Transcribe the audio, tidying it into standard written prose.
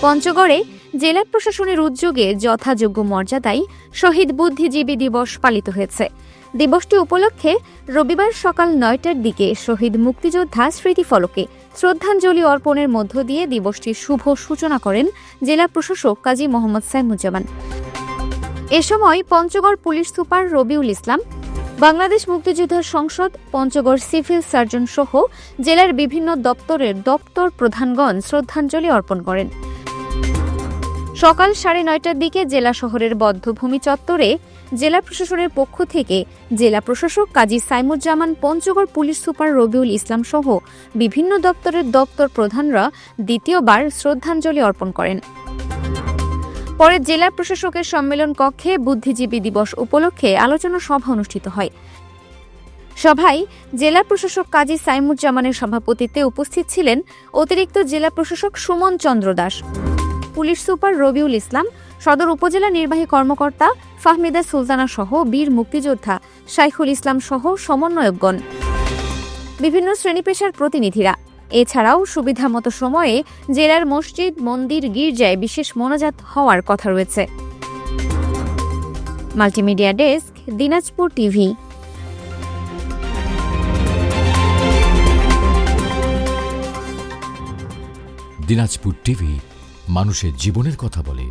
পঞ্চগড়ে জেলা প্রশাসনের উদ্যোগে যথাযোগ্য মর্যাদায় শহীদ বুদ্ধিজীবী দিবস পালিত হয়েছে। দিবসটি উপলক্ষে রবিবার সকাল ৯টার দিকে শহীদ মুক্তিযোদ্ধা স্মৃতিফলকে শ্রদ্ধাঞ্জলি অর্পণের মধ্য দিয়ে দিবসটির শুভ সূচনা করেন জেলা প্রশাসক কাজী মোহাম্মদ সাইমুজ্জামান। এ সময় পঞ্চগড় পুলিশ সুপার রবিউল ইসলাম, বাংলাদেশ মুক্তিযুদ্ধ সংসদ, পঞ্চগড় সিভিল সার্জন সহ জেলার বিভিন্ন দপ্তরের দপ্তর প্রধানগণ শ্রদ্ধাঞ্জলি অর্পণ করেন। সকাল ৯:৩০টার দিকে জেলা শহরের বধ্যভূমি চত্বরে জেলা প্রশাসনের পক্ষ থেকে জেলা প্রশাসক কাজী সাইমুজ্জামান, পঞ্চগড় পুলিশ সুপার রবিউল ইসলাম সহ বিভিন্ন দপ্তরের দপ্তর প্রধানরা দ্বিতীয়বার শ্রদ্ধাঞ্জলি অর্পণ করেন। পরে জেলা প্রশাসকের সম্মেলন কক্ষে বুদ্ধিজীবী দিবস উপলক্ষে আলোচনা সভা অনুষ্ঠিত হয়। সভায় জেলা প্রশাসক কাজী সাইমুজ্জামানের সভাপতিত্বে উপস্থিত ছিলেন অতিরিক্ত জেলা প্রশাসক সুমন চন্দ্র দাস, পুলিশ সুপার রবিউল ইসলাম, সদর উপজেলা নির্বাহী কর্মকর্তা ফাহমিদা সুলতানা সহ বীর মুক্তিযোদ্ধা শাইখুল ইসলাম সহ সমন্বয়কগণ, বিভিন্ন শ্রেণী পেশার প্রতিনিধিরা। এছাড়াও সুবিধামতো সময়ে জেলার মসজিদ, মন্দির, গির্জায় বিশেষ মোনাজাত হওয়ার কথা রয়েছে। Multimedia desk, Dinajpur TV. Dinajpur TV মানুষের জীবনের কথা বলে।